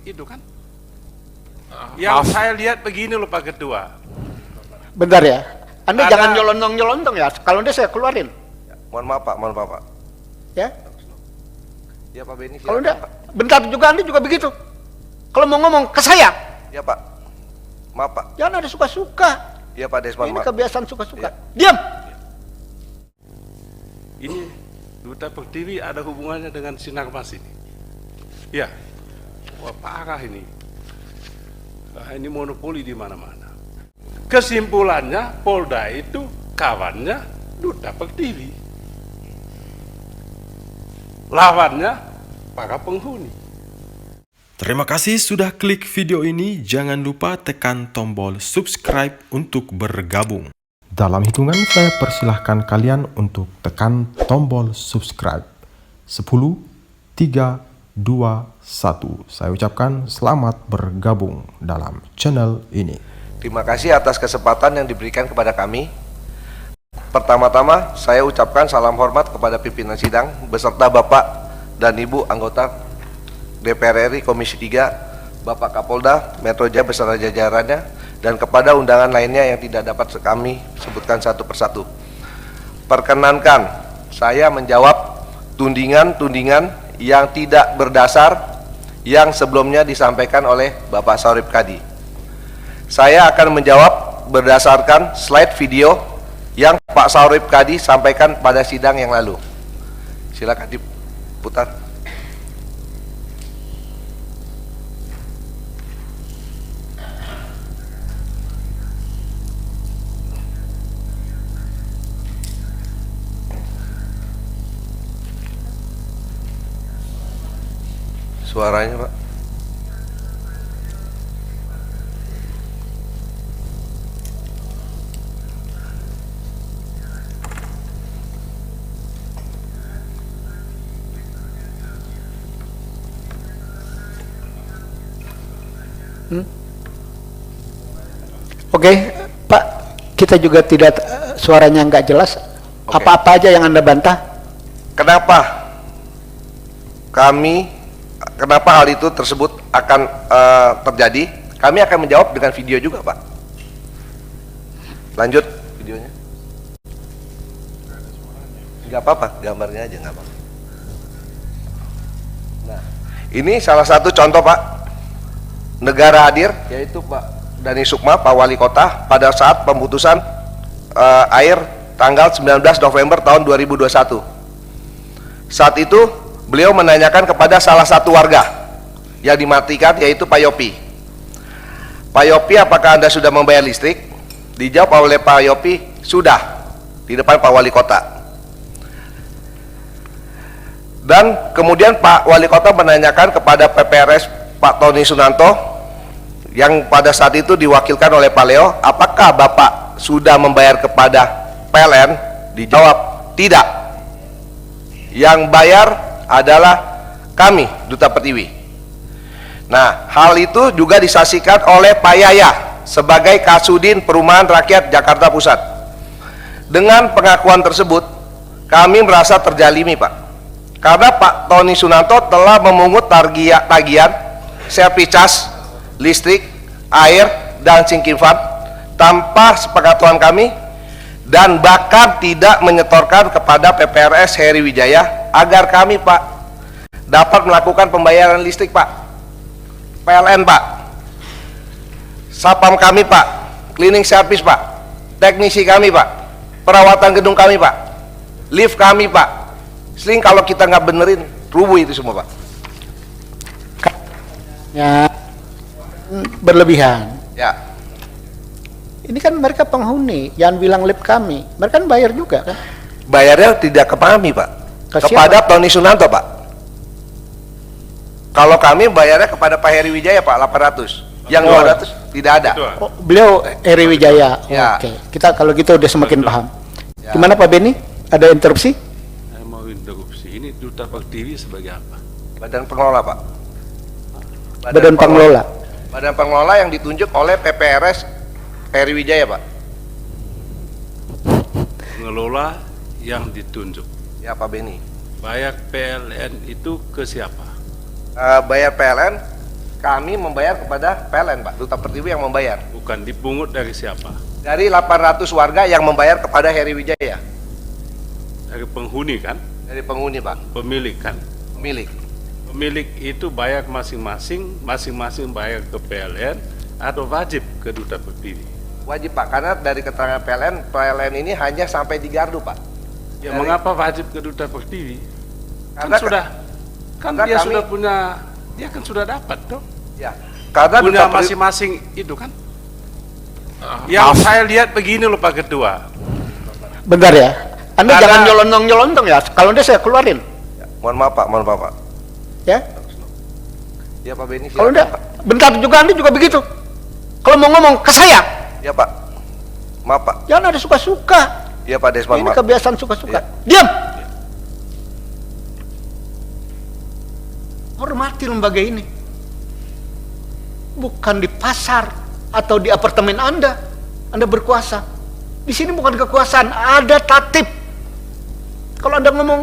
Itu kan? Yang saya lihat begini loh Pak Ketua. Bentar ya, Anda jangan nyelonong-nyelonong ya. Kalau Anda saya keluarin. Ya, mohon maaf Pak. Ya. Ya Pak Beni. Kalau Anda, bentar juga Anda juga begitu. Kalau mau ngomong ke saya. Ya Pak. Maaf Pak. Jangan ada suka-suka. Ya Pak Desmond. Ini kebiasaan suka-suka. Ya. Diam. Ini Duta Pertiwi ada hubungannya dengan Sinarmas ini. Ya. Wah parah ini. Nah, ini monopoli di mana-mana. Kesimpulannya Polda itu kawannya Duta Pertiwi. Lawannya para penghuni. Terima kasih sudah klik video ini. Jangan lupa tekan tombol subscribe untuk bergabung. Dalam hitungan saya persilahkan kalian untuk tekan tombol subscribe. 10, 3, 2, 1. Saya ucapkan selamat bergabung dalam channel ini. Terima kasih atas kesempatan yang diberikan kepada kami. Pertama-tama saya ucapkan salam hormat kepada pimpinan sidang beserta Bapak dan Ibu anggota DPR RI Komisi 3, Bapak Kapolda Metro Jaya beserta jajarannya, dan kepada undangan lainnya yang tidak dapat kami sebutkan satu persatu. Perkenankan saya menjawab tudingan-tudingan yang tidak berdasar yang sebelumnya disampaikan oleh Bapak Saurip Kadi. Saya akan menjawab berdasarkan slide video yang Pak Saurip Kadi sampaikan pada sidang yang lalu. Silakan diputar. Suaranya Pak. Oke, Pak, kita juga tidak suaranya nggak jelas. Apa-apa aja yang Anda bantah? Kenapa hal itu tersebut akan terjadi? Kami akan menjawab dengan video juga, Pak. Lanjut videonya. Nggak apa-apa, gambarnya aja nggak apa-apa. Nah, ini salah satu contoh, Pak. Negara hadir, yaitu Pak Dani Sukma, Pak Wali Kota, pada saat pemutusan air tanggal 19 November tahun 2021. Saat itu beliau menanyakan kepada salah satu warga yang dimatikan, yaitu Pak Yopi. Pak Yopi, apakah Anda sudah membayar listrik? Dijawab oleh Pak Yopi, sudah, di depan Pak Wali Kota. Dan kemudian Pak Wali Kota menanyakan kepada PPRS Pak Tony Sunanto, yang pada saat itu diwakilkan oleh Pak Leo, apakah Bapak sudah membayar kepada PLN? Dijawab, tidak. Yang bayar adalah kami, Duta Pertiwi. Nah, hal itu juga disaksikan oleh Pak Yaya sebagai Kasudin Perumahan Rakyat Jakarta Pusat. Dengan pengakuan tersebut, kami merasa terjalimi, Pak. Karena Pak Tony Sunanto telah memungut tagihan servis cas, listrik, air, dan singkifan tanpa sepengetahuan kami, dan bahkan tidak menyetorkan kepada PPRS Heri Wijaya agar kami, Pak, dapat melakukan pembayaran listrik, Pak. PLN, Pak, sapam kami, Pak, cleaning service, Pak, teknisi kami, Pak, perawatan gedung kami, Pak, lift kami, Pak. Sering kalau kita nggak benerin, rubuh itu semua, Pak. Ya, berlebihan. Ya. Ini kan mereka penghuni, jangan bilang lip kami. Mereka kan bayar juga kan? Bayarnya tidak ke kami, Pak. Ke Kepada siapa? Tony Sunanto, Pak. Kalau kami bayarnya kepada Pak Heri Wijaya, Pak, 800. Yang 200 tidak ada. Oh, beliau Heri Wijaya. Ya. Oke, kita kalau gitu udah semakin paham. Ya. Gimana Pak Beni? Ada interupsi? Saya mau interupsi. Ini Duta Pertiwi sebagai apa? Badan pengelola, Pak. Badan pengelola. Badan pengelola yang ditunjuk oleh PPRS Heri Wijaya, Pak. Pengelola yang ditunjuk. Ya, Pak Beni. Bayar PLN itu ke siapa? Bayar PLN Kami membayar kepada PLN, Pak. Duta Pertiwi yang membayar. Bukan dipungut dari siapa? Dari 800 warga yang membayar kepada Heri Wijaya. Dari penghuni kan? Dari penghuni, Pak. Pemilik kan? Pemilik. Pemilik itu bayar masing-masing, masing-masing bayar ke PLN atau wajib ke Duta Pertiwi? Wajib, Pak, karena dari keterangan PLN ini hanya sampai di gardu, Pak. Ya, Dari- mengapa wajib ke Duta Pertiwi? Kan Karena sudah, kan karena dia kami- sudah punya, dia kan sudah dapat dong. Ya, karena Punya Duta Pertiwi, masing-masing itu kan. Yang saya lihat begini loh Pak Ketua. Bentar ya. Anda Ada- jangan nyelonong-nyelonong ya. Kalau dia saya keluarin. mohon maaf, Pak, mohon maaf, Pak. Ya. Ya, Pak Beni, Kalau silakan, enggak, Pak. bentar juga Anda juga begitu. Kalau mau ngomong ke saya, Ya, Pak. Maaf, Pak. jangan ada suka-suka. Ya, Pak Desmond, Ini maaf. kebiasaan suka-suka. Ya. Diam. Hormati lembaga ini. Bukan di pasar atau di apartemen Anda. Anda berkuasa. Di sini bukan kekuasaan, ada tatip. Kalau Anda ngomong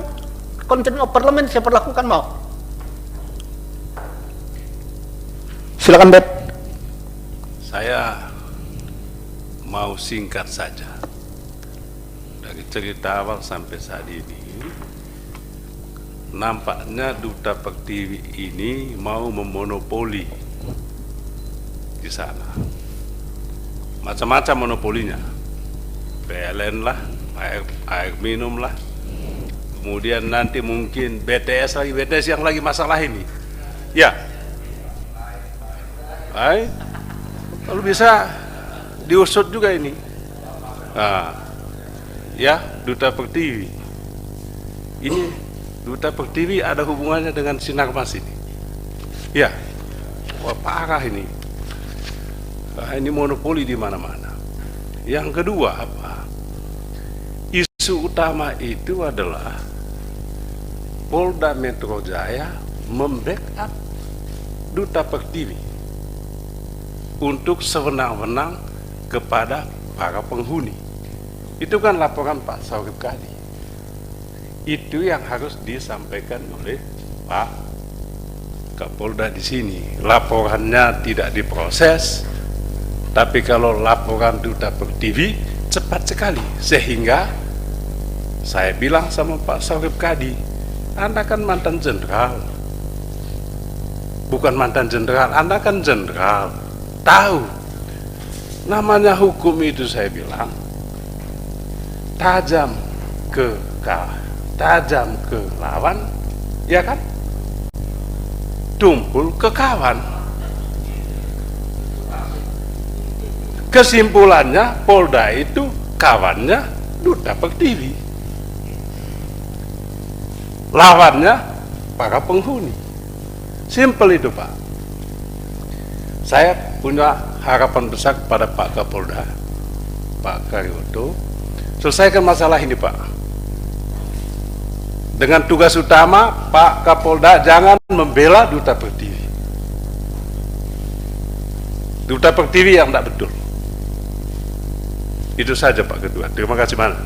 content of parliament, saya perlakukan mau. Silakan, Beb. Saya mau singkat saja. Dari cerita awal sampai saat ini, nampaknya Duta Pertiwi ini mau memonopoli di sana. Macam-macam monopolinya. PLN lah, air minum lah. Kemudian nanti mungkin BTS yang lagi masalah ini. Ya. Baik. Kalau bisa diusut juga ini. Nah, ya, Duta Pertiwi. Ini Duta Pertiwi ada hubungannya dengan Sinarmas ini. Ya, wah parah ini. Nah, ini monopoli di mana-mana. Yang kedua apa? Isu utama itu adalah Polda Metro Jaya membackup Duta Pertiwi untuk sewenang-wenang kepada para penghuni. Itu kan laporan Pak Saurip Kadi. Itu yang harus disampaikan oleh Pak Kapolda di sini. Laporannya tidak diproses, tapi kalau laporan Duta Pertiwi cepat sekali, sehingga saya bilang sama Pak Saurip Kadi, Anda kan mantan jenderal, bukan mantan jenderal, Anda kan jenderal, tahu namanya hukum itu. Saya bilang tajam ke lawan, ya kan, tumpul ke kawan. Kesimpulannya Polda itu kawannya Duta Pertiwi, lawannya para penghuni. Simpel itu Pak. Saya punya harapan besar kepada Pak Kapolda, Pak Karyoto, selesaikan masalah ini Pak. Dengan tugas utama Pak Kapolda jangan membela Duta Pertiwi. Duta Pertiwi yang tidak betul. Itu saja Pak Ketua. Terima kasih banyak.